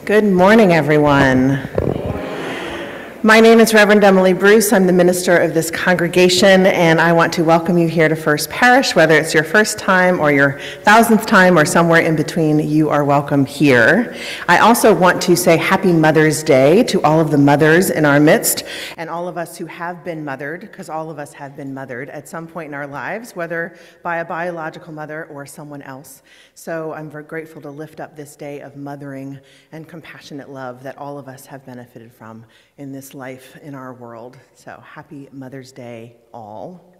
Good morning, everyone. My name is Reverend Emily Bruce. I'm the minister of this congregation, and I want to welcome you here to First Parish. Whether it's your first time or your 1000th time or somewhere in between, you are welcome here. I also want to say Happy Mother's Day to all of the mothers in our midst and all of us who have been mothered, because all of us have been mothered at some point in our lives, whether by a biological mother or someone else. So I'm very grateful to lift up this day of mothering and compassionate love that all of us have benefited from in this life in our world. So happy Mother's Day, all.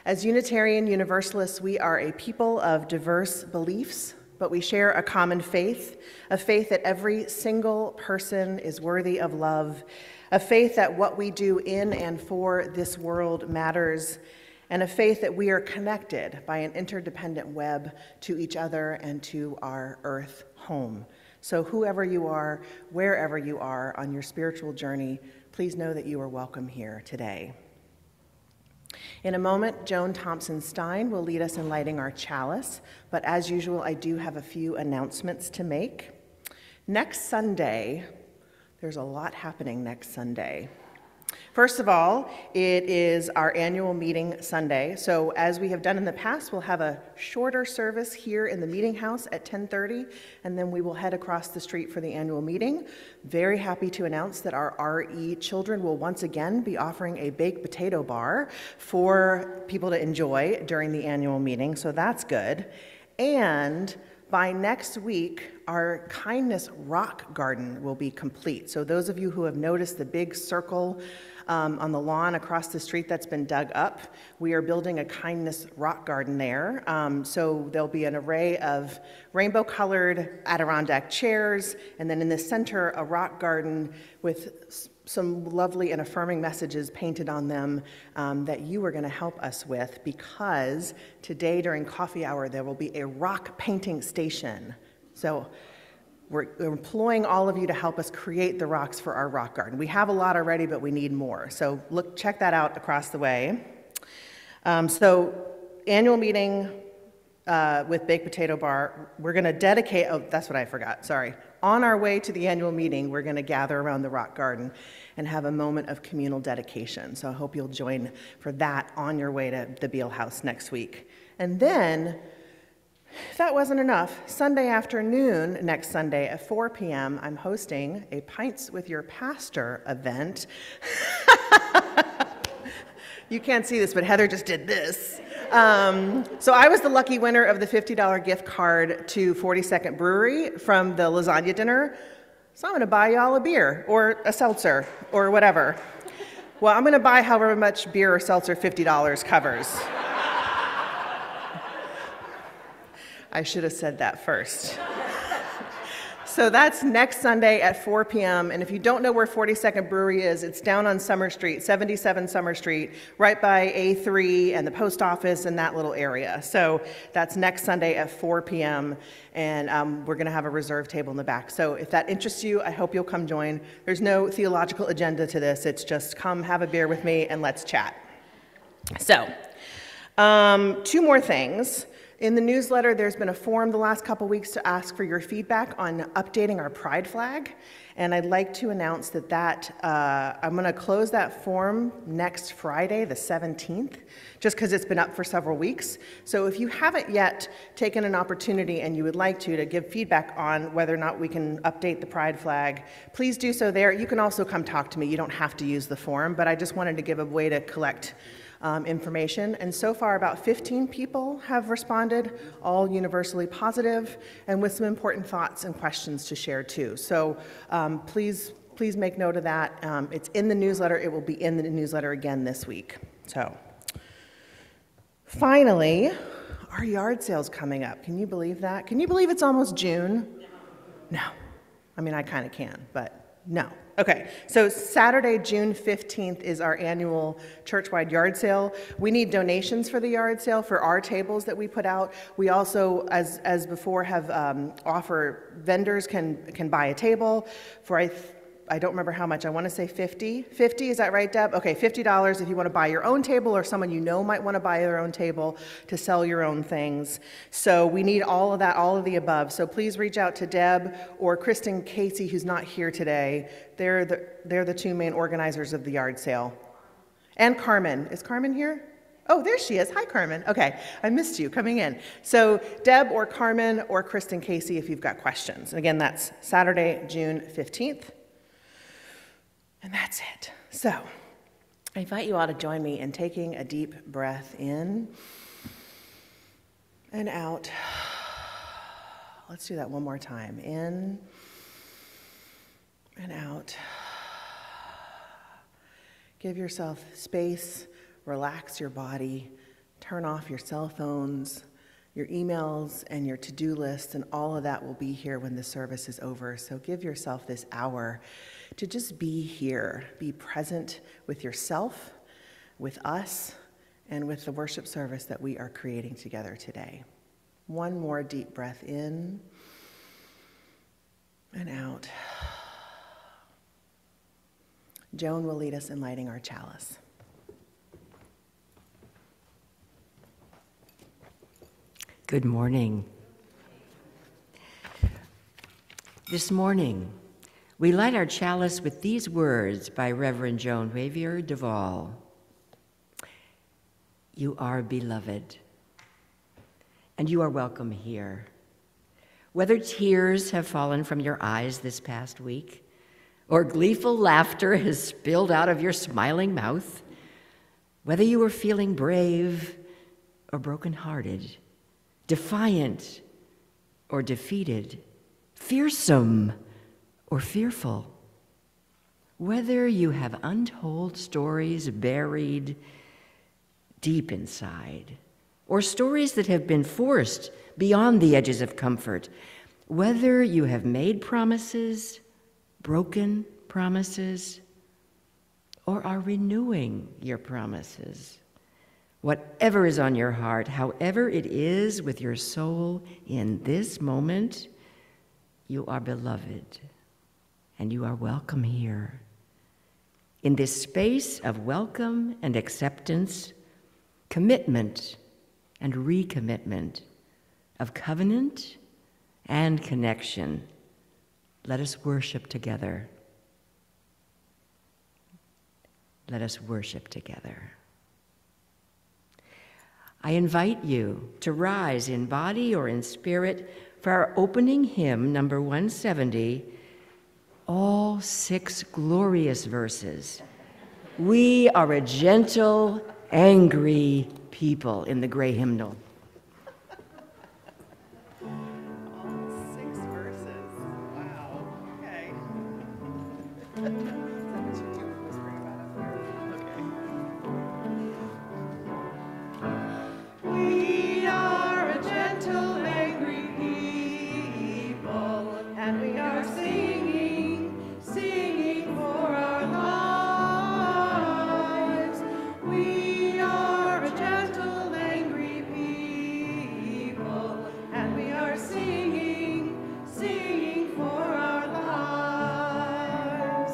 As Unitarian Universalists, we are a people of diverse beliefs, but we share a common faith, a faith that every single person is worthy of love, a faith that what we do in and for this world matters, and a faith that we are connected by an interdependent web to each other and to our earth home. So whoever you are, wherever you are on your spiritual journey, please know that you are welcome here today. In a moment, Joan Thompson-Stein will lead us in lighting our chalice, but as usual, I do have a few announcements to make. Next Sunday, there's a lot happening next Sunday. First of all, it is our annual meeting Sunday. So as we have done in the past, we'll have a shorter service here in the meeting house at 10:30, and then we will head across the street for the annual meeting. Very happy to announce that our RE children will once again be offering a baked potato bar for people to enjoy during the annual meeting, so that's good. And by next week, our Kindness Rock Garden will be complete. So those of you who have noticed the big circle on the lawn across the street that's been dug up, we are building a Kindness Rock Garden there. So there'll be an array of rainbow-colored Adirondack chairs, and then in the center, a rock garden with some lovely and affirming messages painted on them that you are going to help us with, because today during coffee hour there will be a rock painting station. So we're employing all of you to help us create the rocks for our rock garden. We have a lot already, but we need more. So check that out across the way. So annual meeting with baked potato bar. We're going to dedicate, oh, that's what I forgot, sorry. On our way to the annual meeting, we're going to gather around the rock garden and have a moment of communal dedication. So I hope you'll join for that on your way to the Beale House next week. And then, if that wasn't enough, Sunday afternoon, next Sunday at 4 p.m., I'm hosting a Pints with Your Pastor event. You can't see this, but Heather just did this. So I was the lucky winner of the $50 gift card to 42nd Brewery from the lasagna dinner. So I'm going to buy y'all a beer or a seltzer or whatever. Well, I'm going to buy however much beer or seltzer $50 covers. I should have said that first. So that's next Sunday at 4 p.m. And if you don't know where 42nd Brewery is, it's down on Summer Street, 77 Summer Street, right by A3 and the post office and that little area. So that's next Sunday at 4 p.m. And we're going to have a reserved table in the back. So if that interests you, I hope you'll come join. There's no theological agenda to this. It's just come have a beer with me and let's chat. So, two more things. In the newsletter, there's been a form the last couple weeks to ask for your feedback on updating our pride flag. And I'd like to announce that I'm going to close that form next Friday, the 17th, just because it's been up for several weeks. So if you haven't yet taken an opportunity and you would like to give feedback on whether or not we can update the pride flag, please do so there. You can also come talk to me. You don't have to use the form, but I just wanted to give a way to collect information, and so far about 15 people have responded, all universally positive, and with some important thoughts and questions to share too. So please make note of that. It's in the newsletter. It will be in the newsletter again this week. So finally, our yard sale's coming up. Can you believe that? Can you believe it's almost June? No. I mean, I kind of can, but no. Okay, so Saturday, June 15th is our annual church-wide yard sale. We need donations for the yard sale for our tables that we put out. We also, as before, have offer vendors can buy a table for I don't remember how much. I want to say 50. 50, is that right, Deb? Okay, $50 if you want to buy your own table or someone you know might want to buy their own table to sell your own things. So we need all of that, all of the above. So please reach out to Deb or Kristen Casey, who's not here today. They're the two main organizers of the yard sale. And Carmen. Is Carmen here? Oh, there she is. Hi, Carmen. Okay, I missed you coming in. So Deb or Carmen or Kristen Casey if you've got questions. And again, that's Saturday, June 15th. And that's it. So I invite you all to join me in taking a deep breath in and out. Let's do that one more time. In and out. Give yourself space, relax your body, turn off your cell phones, your emails, and your to-do lists, and all of that will be here when the service is over. So give yourself this hour to just be here, be present with yourself, with us, and with the worship service that we are creating together today. One more deep breath in and out. Joan will lead us in lighting our chalice. Good morning. This morning, we light our chalice with these words by Reverend Joan Wavier Duvall. You are beloved, and you are welcome here. Whether tears have fallen from your eyes this past week, or gleeful laughter has spilled out of your smiling mouth, whether you are feeling brave or brokenhearted, defiant or defeated, fearsome or fearful, whether you have untold stories buried deep inside, or stories that have been forced beyond the edges of comfort, whether you have made promises, broken promises, or are renewing your promises, whatever is on your heart, however it is with your soul in this moment, you are beloved. And you are welcome here. In this space of welcome and acceptance, commitment and recommitment, of covenant and connection, let us worship together. Let us worship together. I invite you to rise in body or in spirit for our opening hymn, number 170, all 6 glorious verses. We are a gentle, angry people in the gray hymnal. All 6 verses. Wow. Okay. Is that what you do? Whispering about up there? Okay. We are a gentle, angry people, and we are singing, singing for our lives. We are a gentle, angry people, and we are singing, singing for our lives.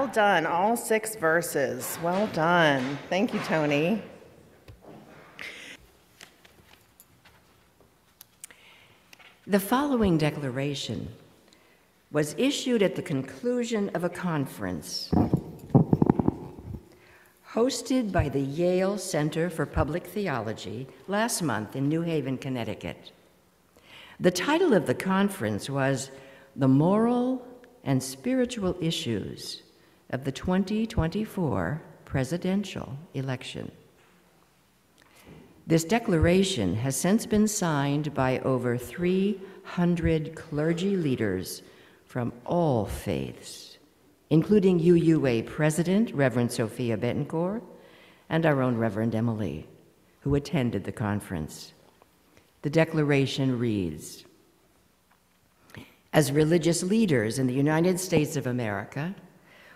Well done, all 6 verses. Well done. Thank you, Tony. The following declaration was issued at the conclusion of a conference hosted by the Yale Center for Public Theology last month in New Haven, Connecticut. The title of the conference was "The Moral and Spiritual Issues of the 2024 Presidential Election." This declaration has since been signed by over 300 clergy leaders from all faiths, including UUA President, Reverend Sophia Bettencourt, and our own Reverend Emily, who attended the conference. The declaration reads, "As religious leaders in the United States of America,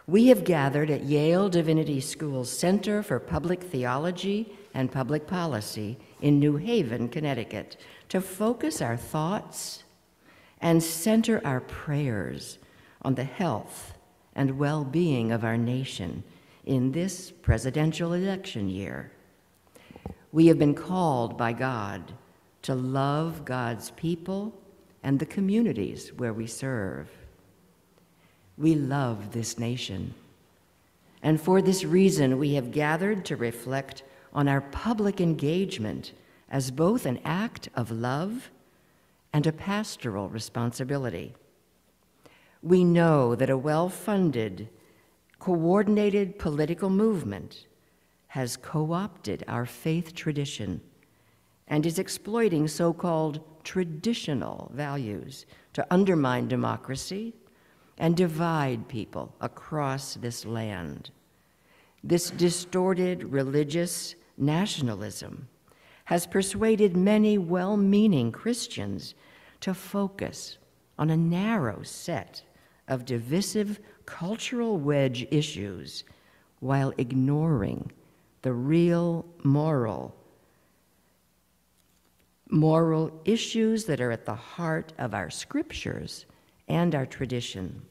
we have gathered at Yale Divinity School's Center for Public Theology and Public Policy in New Haven, Connecticut, to focus our thoughts and center our prayers on the health and well-being of our nation in this presidential election year. We have been called by God to love God's people and the communities where we serve. We love this nation, and for this reason we have gathered to reflect on our public engagement as both an act of love and a pastoral responsibility. We know that a well-funded, coordinated political movement has co-opted our faith tradition and is exploiting so-called traditional values to undermine democracy and divide people across this land. This distorted religious nationalism has persuaded many well-meaning Christians to focus on a narrow set of divisive cultural wedge issues while ignoring the real moral issues that are at the heart of our scriptures and our tradition.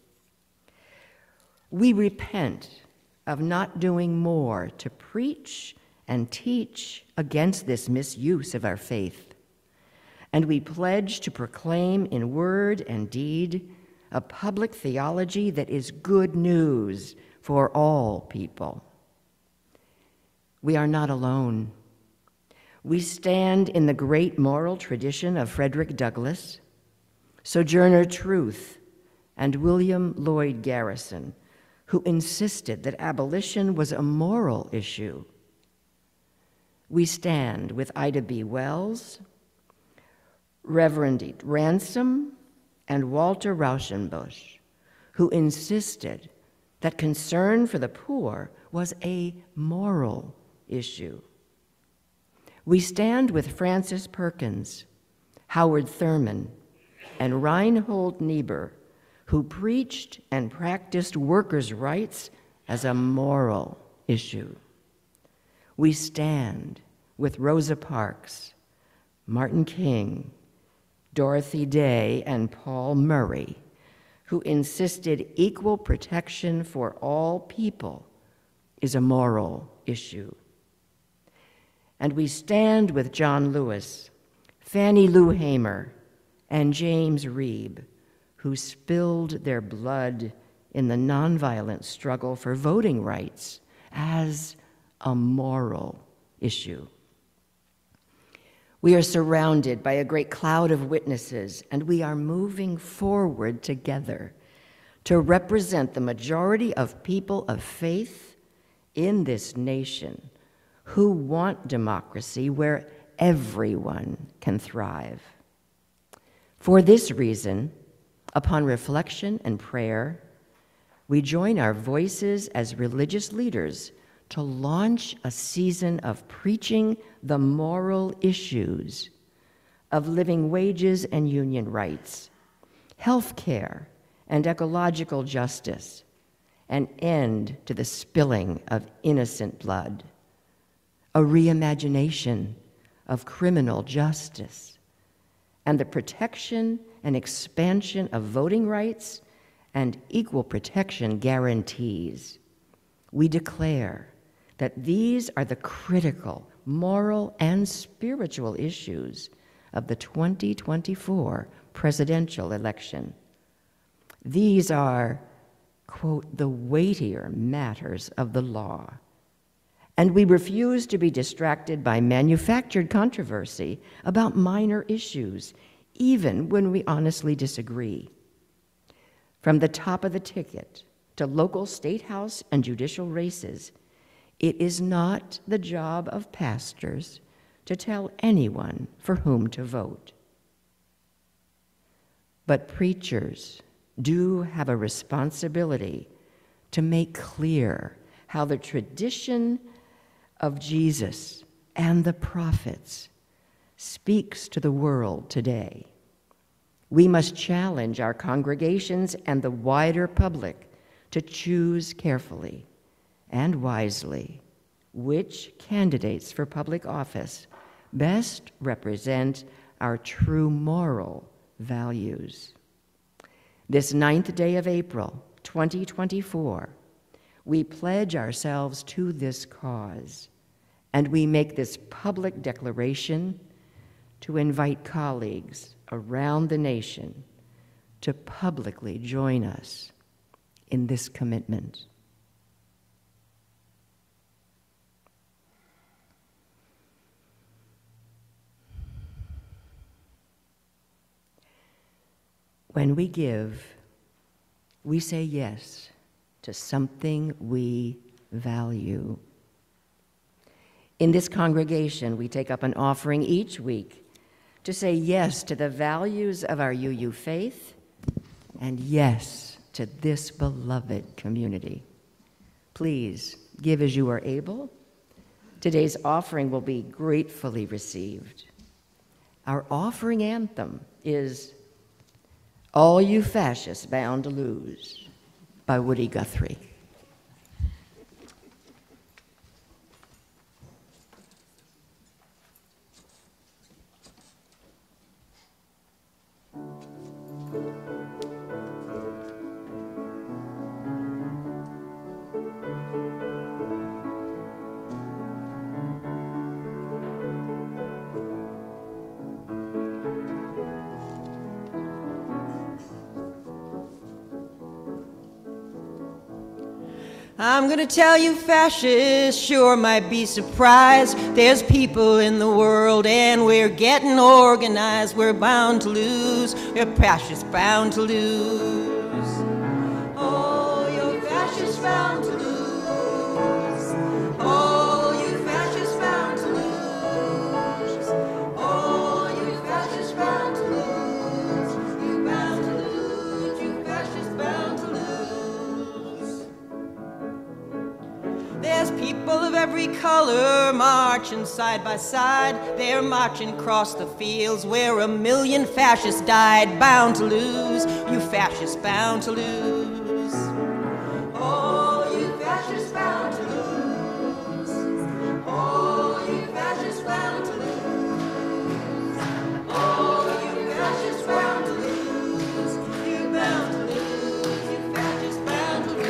We repent of not doing more to preach and teach against this misuse of our faith, and we pledge to proclaim in word and deed a public theology that is good news for all people. We are not alone. We stand in the great moral tradition of Frederick Douglass, Sojourner Truth, and William Lloyd Garrison, who insisted that abolition was a moral issue. We stand with Ida B. Wells, Reverend Ransom, and Walter Rauschenbusch, who insisted that concern for the poor was a moral issue. We stand with Francis Perkins, Howard Thurman, and Reinhold Niebuhr, who preached and practiced workers' rights as a moral issue. We stand with Rosa Parks, Martin King, Dorothy Day, and Paul Murray, who insisted equal protection for all people is a moral issue. And we stand with John Lewis, Fannie Lou Hamer, and James Reeb, who spilled their blood in the nonviolent struggle for voting rights as a moral issue. We are surrounded by a great cloud of witnesses, and we are moving forward together to represent the majority of people of faith in this nation who want democracy where everyone can thrive. For this reason, upon reflection and prayer, we join our voices as religious leaders to launch a season of preaching the moral issues of living wages and union rights, health care and ecological justice, an end to the spilling of innocent blood, a reimagination of criminal justice, and the protection and expansion of voting rights and equal protection guarantees. We declare that these are the critical moral and spiritual issues of the 2024 presidential election. These are, quote, the weightier matters of the law. And we refuse to be distracted by manufactured controversy about minor issues, even when we honestly disagree. From the top of the ticket to local state house and judicial races, it is not the job of pastors to tell anyone for whom to vote. But preachers do have a responsibility to make clear how the tradition of Jesus and the prophets speaks to the world today. We must challenge our congregations and the wider public to choose carefully and wisely which candidates for public office best represent our true moral values. This 9th day of April, 2024, we pledge ourselves to this cause, and we make this public declaration to invite colleagues around the nation to publicly join us in this commitment. When we give, we say yes to something we value. In this congregation, we take up an offering each week to say yes to the values of our UU faith and yes to this beloved community. Please give as you are able. Today's offering will be gratefully received. Our offering anthem is "All You Fascists Bound to Lose" by Woody Guthrie. I'm gonna tell you fascists sure might be surprised. There's people in the world and we're getting organized. We're bound to lose, we're fascists bound to lose. Oh, you're fascists bound to lose. Oh, you fascists bound to lose. Oh, you fascists bound to lose. You bound to lose, you fascists bound to lose. There's people of every color marching side by side. They're marching across the fields where 1 million fascists died. Bound to lose, you fascists bound to lose. Oh, you fascists bound to lose. Oh, you fascists bound to lose. Oh, you fascists bound to lose. You bound to lose, you fascists bound to lose.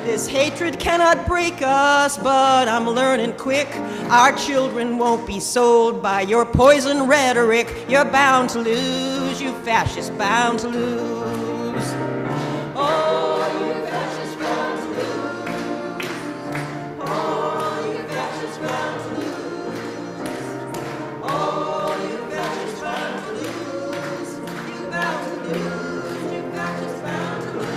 This hatred cannot break us, but I'm learning quick. Our children won't be sold by your poison rhetoric. You're bound to lose, you fascists bound to lose. Oh, you fascists bound to lose. Oh, you fascists bound to lose. Oh, you fascists bound to lose. You bound to lose, you fascists bound to lose.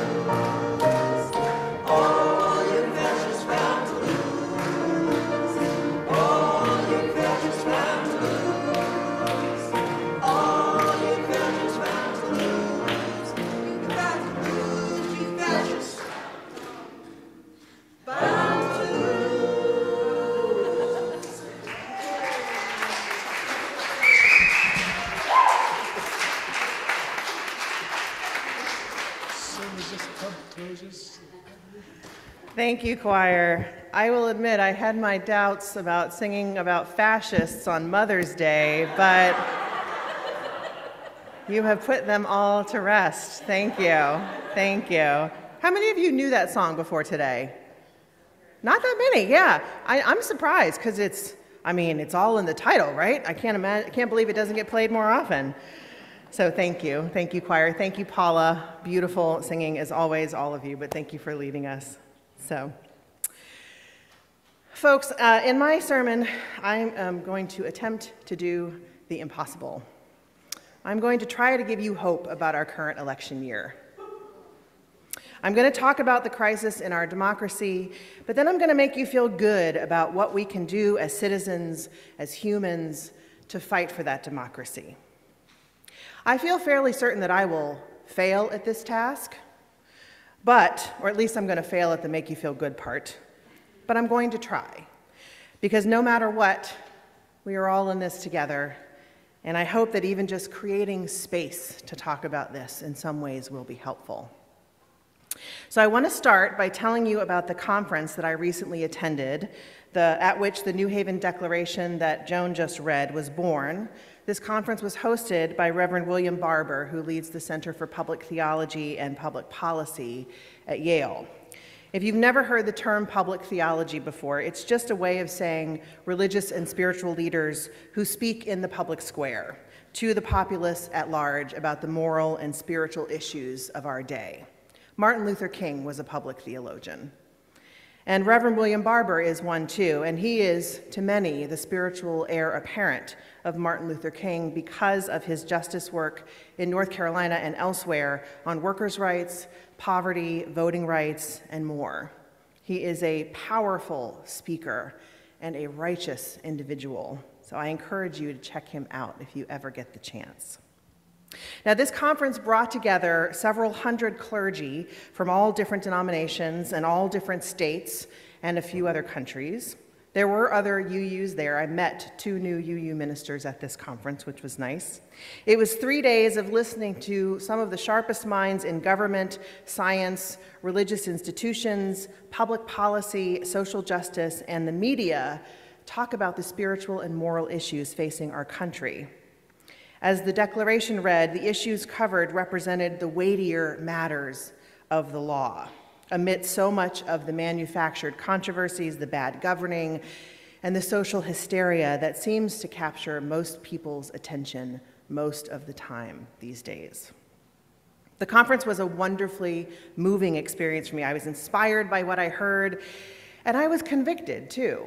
Thank you, choir. I will admit I had my doubts about singing about fascists on Mother's Day, but You have put them all to rest. Thank you. Thank you. How many of you knew that song before today? Not that many, yeah. I'm surprised because it's all in the title, right? I can't believe it doesn't get played more often. So thank you. Thank you, choir. Thank you, Paula. Beautiful singing as always, all of you, but thank you for leading us. So, folks, in my sermon, I'm going to attempt to do the impossible. I'm going to try to give you hope about our current election year. I'm going to talk about the crisis in our democracy, but then I'm going to make you feel good about what we can do as citizens, as humans, to fight for that democracy. I feel fairly certain that I will fail at this task, or at least I'm going to fail at the make you feel good part, but I'm going to try, because no matter what, we are all in this together. And I hope that even just creating space to talk about this in some ways will be helpful. So I want to start by telling you about the conference that I recently attended, at which the New Haven Declaration that Joan just read was born. This conference was hosted by Reverend William Barber, who leads the Center for Public Theology and Public Policy at Yale. If you've never heard the term public theology before, it's just a way of saying religious and spiritual leaders who speak in the public square to the populace at large about the moral and spiritual issues of our day. Martin Luther King was a public theologian. And Reverend William Barber is one too, and he is, to many, the spiritual heir apparent of Martin Luther King because of his justice work in North Carolina and elsewhere on workers' rights, poverty, voting rights, and more. He is a powerful speaker and a righteous individual, so I encourage you to check him out if you ever get the chance. Now, this conference brought together several hundred clergy from all different denominations and all different states and a few other countries. There were other UUs there. I met 2 new UU ministers at this conference, which was nice. It was 3 days of listening to some of the sharpest minds in government, science, religious institutions, public policy, social justice, and the media talk about the spiritual and moral issues facing our country. As the declaration read, the issues covered represented the weightier matters of the law, amidst so much of the manufactured controversies, the bad governing, and the social hysteria that seems to capture most people's attention most of the time these days. The conference was a wonderfully moving experience for me. I was inspired by what I heard, and I was convicted too.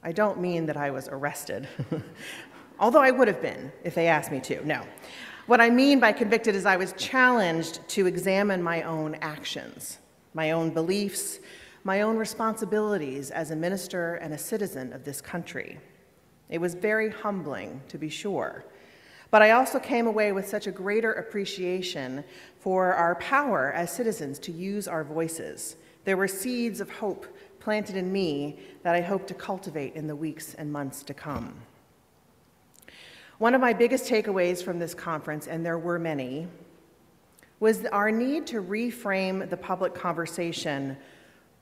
I don't mean that I was arrested. Although I would have been if they asked me to, no. What I mean by convicted is I was challenged to examine my own actions, my own beliefs, my own responsibilities as a minister and a citizen of this country. It was very humbling, to be sure. But I also came away with such a greater appreciation for our power as citizens to use our voices. There were seeds of hope planted in me that I hope to cultivate in the weeks and months to come. One of my biggest takeaways from this conference, and there were many, was our need to reframe the public conversation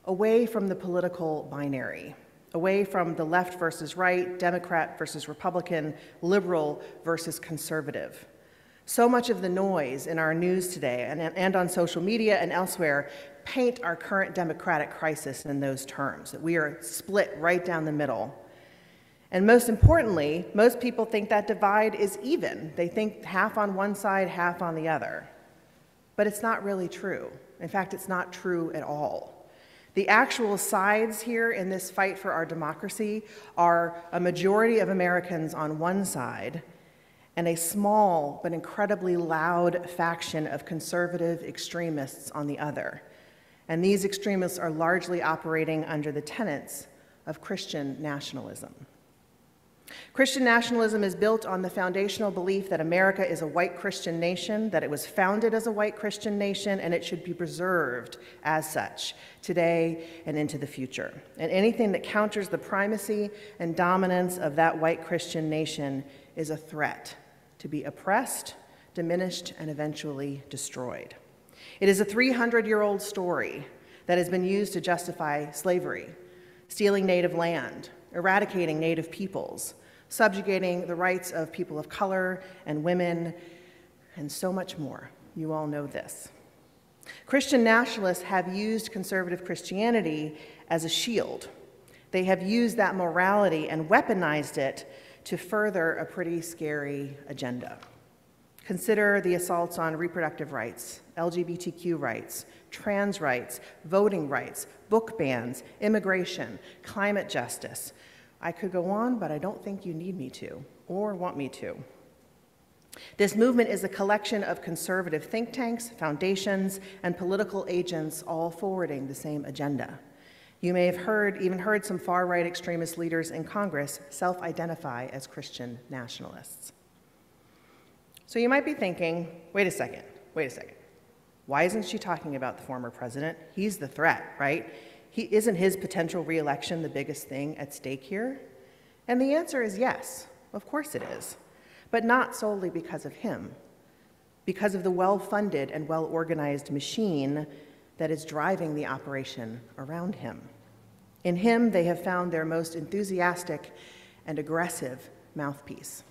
away from the political binary, away from the left versus right, Democrat versus Republican, liberal versus conservative. So much of the noise in our news today and on social media and elsewhere paint our current democratic crisis in those terms, that we are split right down the middle. And most importantly, most people think that divide is even. They think half on one side, half on the other. But it's not really true. In fact, it's not true at all. The actual sides here in this fight for our democracy are a majority of Americans on one side and a small but incredibly loud faction of conservative extremists on the other. And these extremists are largely operating under the tenets of Christian nationalism. Christian nationalism is built on the foundational belief that America is a white Christian nation, that it was founded as a white Christian nation, and it should be preserved as such today and into the future. And anything that counters the primacy and dominance of that white Christian nation is a threat to be oppressed, diminished, and eventually destroyed. It is a 300-year-old story that has been used to justify slavery, stealing native land, eradicating native peoples, subjugating the rights of people of color and women, and so much more. You all know this. Christian nationalists have used conservative Christianity as a shield. They have used that morality and weaponized it to further a pretty scary agenda. Consider the assaults on reproductive rights, LGBTQ rights, trans rights, voting rights, book bans, immigration, climate justice. I could go on, but I don't think you need me to or want me to. This movement is a collection of conservative think tanks, foundations, and political agents all forwarding the same agenda. You may have even heard some far-right extremist leaders in Congress self-identify as Christian nationalists. So you might be thinking, wait a second. Why isn't she talking about the former president? He's the threat, right? Isn't his potential re-election the biggest thing at stake here? And the answer is yes, of course it is, but not solely because of him, because of the well-funded and well-organized machine that is driving the operation around him. In him, they have found their most enthusiastic and aggressive mouthpiece.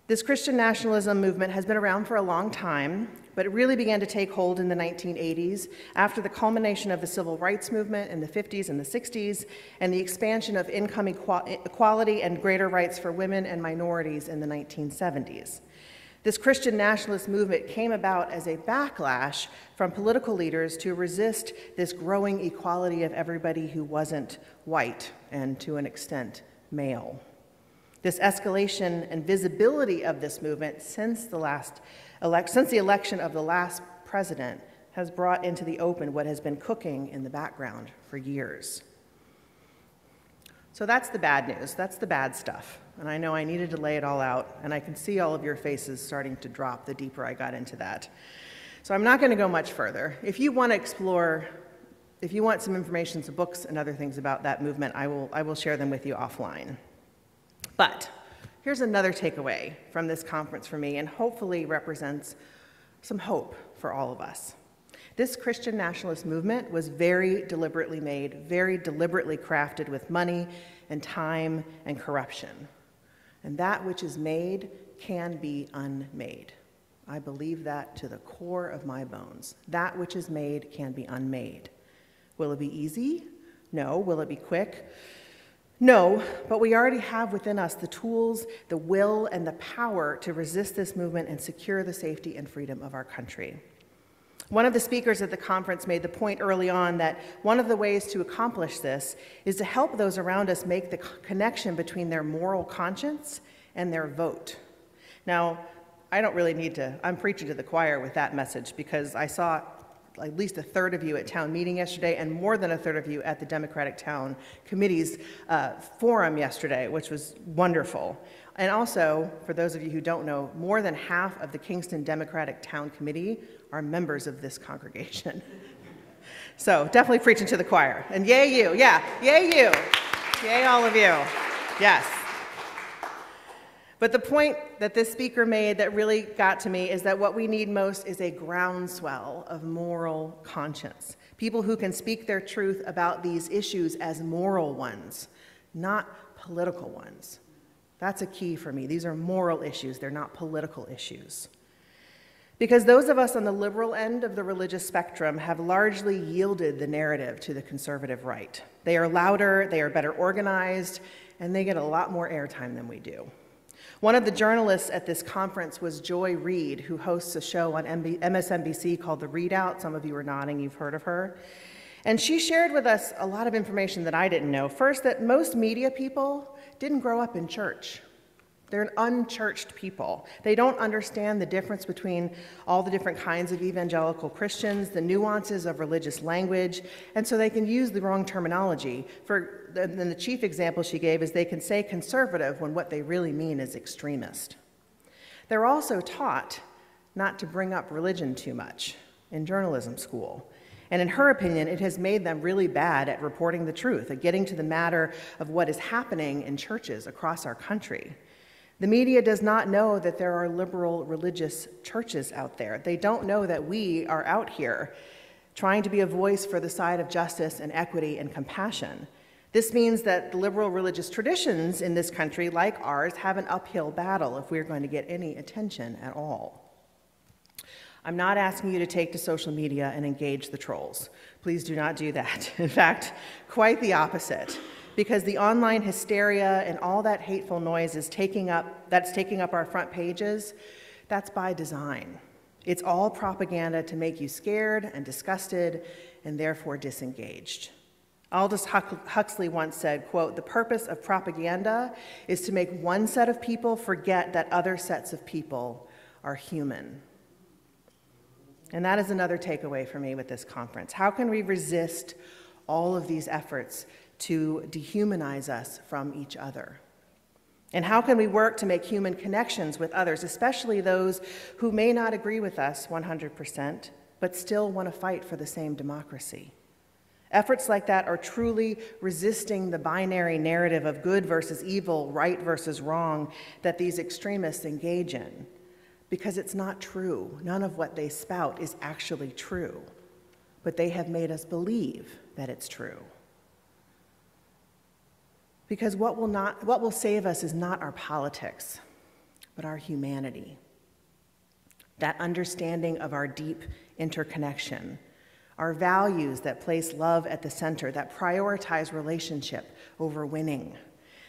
This Christian nationalism movement has been around for a long time, but it really began to take hold in the 1980s after the culmination of the civil rights movement in the 50s and the 60s and the expansion of income equality and greater rights for women and minorities in the 1970s. This Christian nationalist movement came about as a backlash from political leaders to resist this growing equality of everybody who wasn't white and, to an extent, male. This escalation and visibility of this movement since the election of the last president has brought into the open what has been cooking in the background for years. So that's the bad news. That's the bad stuff. And I know I needed to lay it all out, and I can see all of your faces starting to drop the deeper I got into that. So I'm not going to go much further. If you want to explore, if you want some information, some books and other things about that movement, I will share them with you offline. But here's another takeaway from this conference for me, and hopefully represents some hope for all of us. This Christian nationalist movement was very deliberately made, very deliberately crafted with money and time and corruption. And that which is made can be unmade. I believe that to the core of my bones. That which is made can be unmade. Will it be easy? No. Will it be quick? No, but we already have within us the tools, the will, and the power to resist this movement and secure the safety and freedom of our country. One of the speakers at the conference made the point early on that one of the ways to accomplish this is to help those around us make the connection between their moral conscience and their vote. Now, I don't really need to, I'm preaching to the choir with that message because I saw at least a third of you at town meeting yesterday and more than a third of you at the Democratic Town Committee's forum yesterday, which was wonderful. And also, for those of you who don't know, more than half of the Kingston Democratic Town Committee are members of this congregation. So definitely preaching to the choir. And yay you, yeah, yay you. Yay all of you, yes. But the point that this speaker made that really got to me is that what we need most is a groundswell of moral conscience. People who can speak their truth about these issues as moral ones, not political ones. That's a key for me. These are moral issues, they're not political issues. Because those of us on the liberal end of the religious spectrum have largely yielded the narrative to the conservative right. They are louder, they are better organized, and they get a lot more airtime than we do. One of the journalists at this conference was Joy Reid, who hosts a show on MSNBC called The Readout. Some of you are nodding, you've heard of her. And she shared with us a lot of information that I didn't know. First, that most media people didn't grow up in church. They're an unchurched people. They don't understand the difference between all the different kinds of evangelical Christians, the nuances of religious language, and so they can use the wrong terminology. And the chief example she gave is they can say conservative when what they really mean is extremist. They're also taught not to bring up religion too much in journalism school. And in her opinion, it has made them really bad at reporting the truth, at getting to the matter of what is happening in churches across our country. The media does not know that there are liberal religious churches out there. They don't know that we are out here trying to be a voice for the side of justice and equity and compassion. This means that the liberal religious traditions in this country, like ours, have an uphill battle if we're going to get any attention at all. I'm not asking you to take to social media and engage the trolls. Please do not do that. In fact, quite the opposite, because the online hysteria and all that hateful noise that's taking up our front pages, that's by design. It's all propaganda to make you scared and disgusted and therefore disengaged. Aldous Huxley once said, quote, "The purpose of propaganda is to make one set of people forget that other sets of people are human." And that is another takeaway for me with this conference. How can we resist all of these efforts to dehumanize us from each other? And how can we work to make human connections with others, especially those who may not agree with us 100%, but still want to fight for the same democracy? Efforts like that are truly resisting the binary narrative of good versus evil, right versus wrong that these extremists engage in, because it's not true. None of what they spout is actually true, but they have made us believe that it's true. Because what will save us is not our politics, but our humanity. That understanding of our deep interconnection, our values that place love at the center, that prioritize relationship over winning,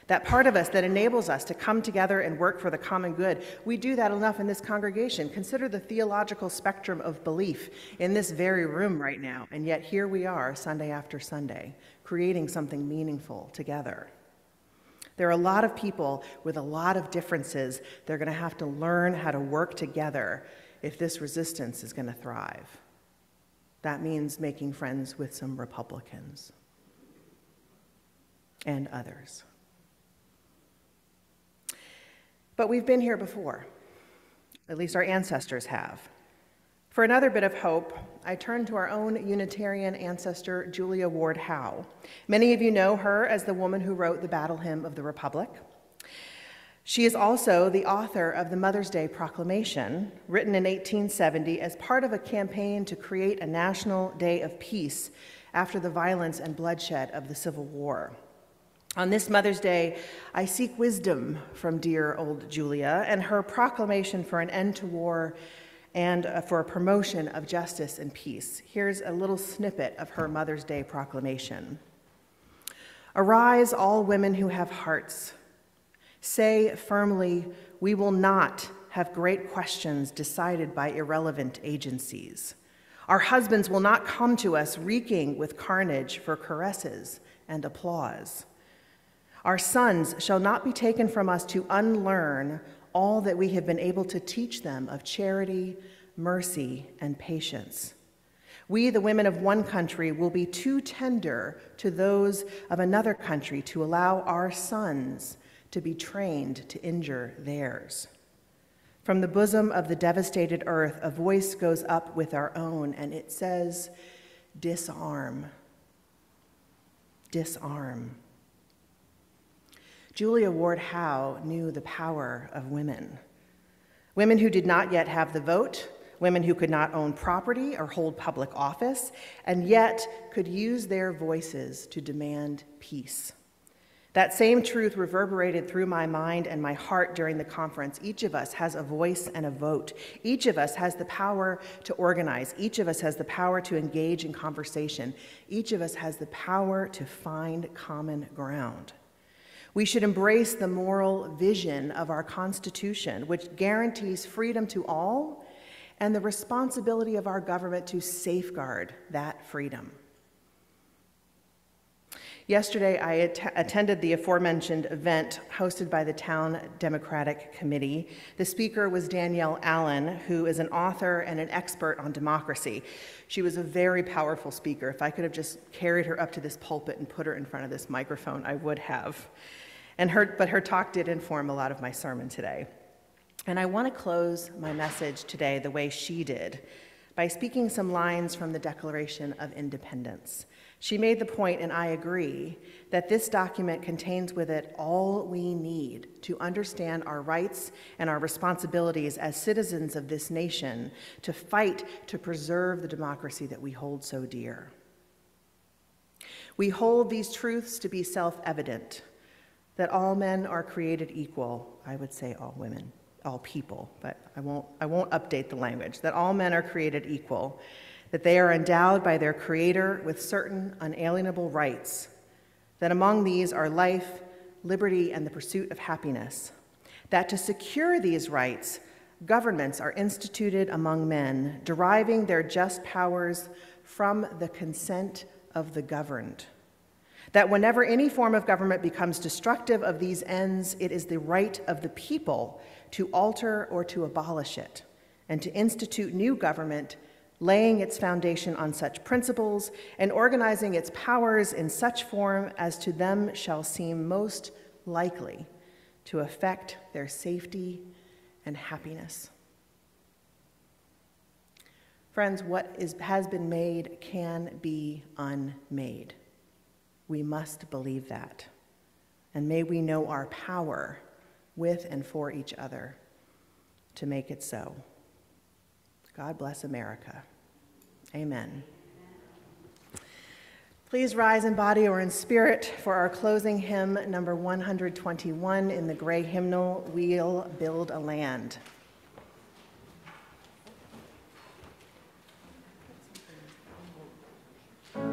that part of us that enables us to come together and work for the common good. We do that enough in this congregation. Consider the theological spectrum of belief in this very room right now, and yet here we are Sunday after Sunday, creating something meaningful together. There are a lot of people with a lot of differences. They're going to have to learn how to work together if this resistance is going to thrive. That means making friends with some Republicans and others. But we've been here before. At least our ancestors have. For another bit of hope, I turn to our own Unitarian ancestor, Julia Ward Howe. Many of you know her as the woman who wrote the Battle Hymn of the Republic. She is also the author of the Mother's Day Proclamation, written in 1870 as part of a campaign to create a national day of peace after the violence and bloodshed of the Civil War. On this Mother's Day, I seek wisdom from dear old Julia and her proclamation for an end to war and for a promotion of justice and peace. Here's a little snippet of her Mother's Day proclamation. "Arise, all women who have hearts. Say firmly, we will not have great questions decided by irrelevant agencies. Our husbands will not come to us reeking with carnage for caresses and applause. Our sons shall not be taken from us to unlearn all that we have been able to teach them of charity, mercy, and patience. We, the women of one country, will be too tender to those of another country to allow our sons to be trained to injure theirs. From the bosom of the devastated earth, a voice goes up with our own, and it says, disarm, disarm." Julia Ward Howe knew the power of women. Women who did not yet have the vote, women who could not own property or hold public office, and yet could use their voices to demand peace. That same truth reverberated through my mind and my heart during the conference. Each of us has a voice and a vote. Each of us has the power to organize. Each of us has the power to engage in conversation. Each of us has the power to find common ground. We should embrace the moral vision of our Constitution, which guarantees freedom to all and the responsibility of our government to safeguard that freedom. Yesterday, I attended the aforementioned event hosted by the Town Democratic Committee. The speaker was Danielle Allen, who is an author and an expert on democracy. She was a very powerful speaker. If I could have just carried her up to this pulpit and put her in front of this microphone, I would have. But her talk did inform a lot of my sermon today. And I want to close my message today the way she did, by speaking some lines from the Declaration of Independence. She made the point, and I agree, that this document contains with it all we need to understand our rights and our responsibilities as citizens of this nation to fight to preserve the democracy that we hold so dear. We hold these truths to be self-evident, that all men are created equal. I would say all women, all people, but I won't update the language. That all men are created equal, that they are endowed by their Creator with certain unalienable rights, that among these are life, liberty, and the pursuit of happiness, that to secure these rights, governments are instituted among men, deriving their just powers from the consent of the governed. That whenever any form of government becomes destructive of these ends, it is the right of the people to alter or to abolish it, and to institute new government, laying its foundation on such principles and organizing its powers in such form as to them shall seem most likely to affect their safety and happiness. Friends, what has been made can be unmade. We must believe that. And may we know our power with and for each other to make it so. God bless America. Amen. Please rise in body or in spirit for our closing hymn, number 121 in the gray hymnal, We'll Build a Land. We'll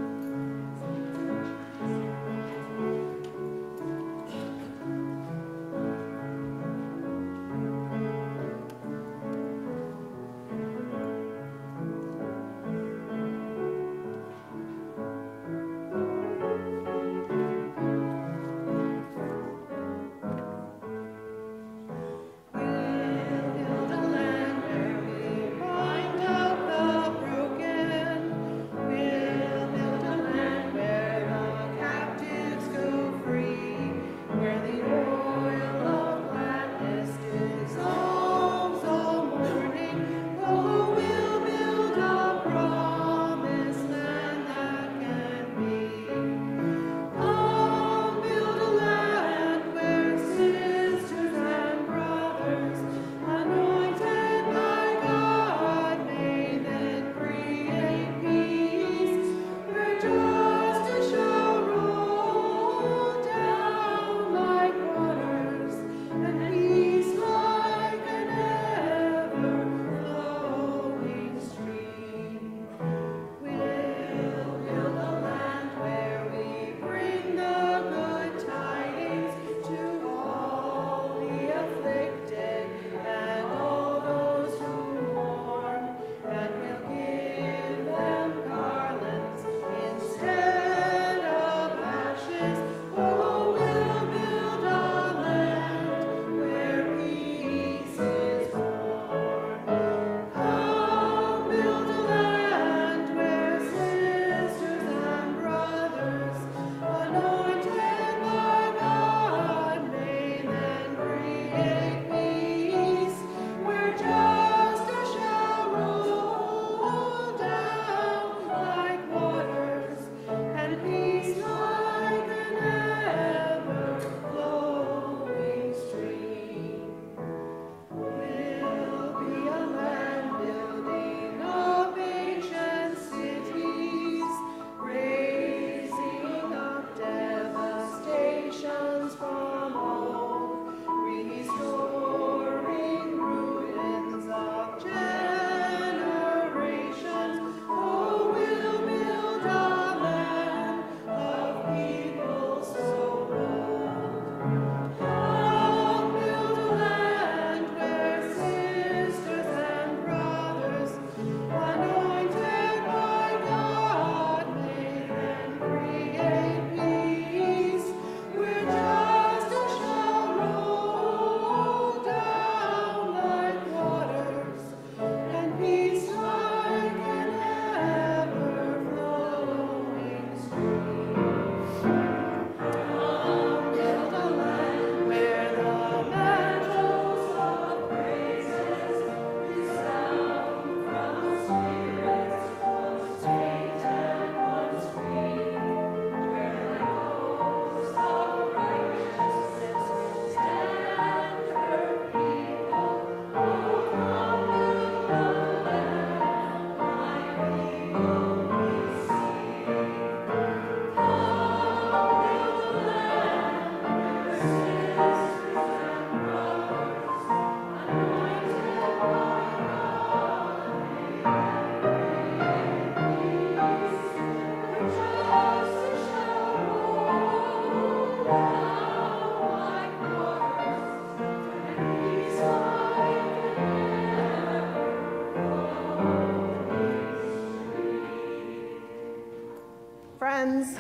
Friends,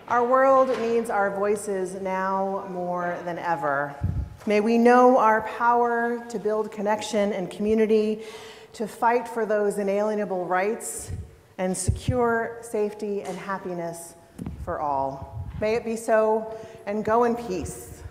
our world needs our voices now more than ever. May we know our power to build connection and community, to fight for those inalienable rights, and secure safety and happiness for all. May it be so, and go in peace.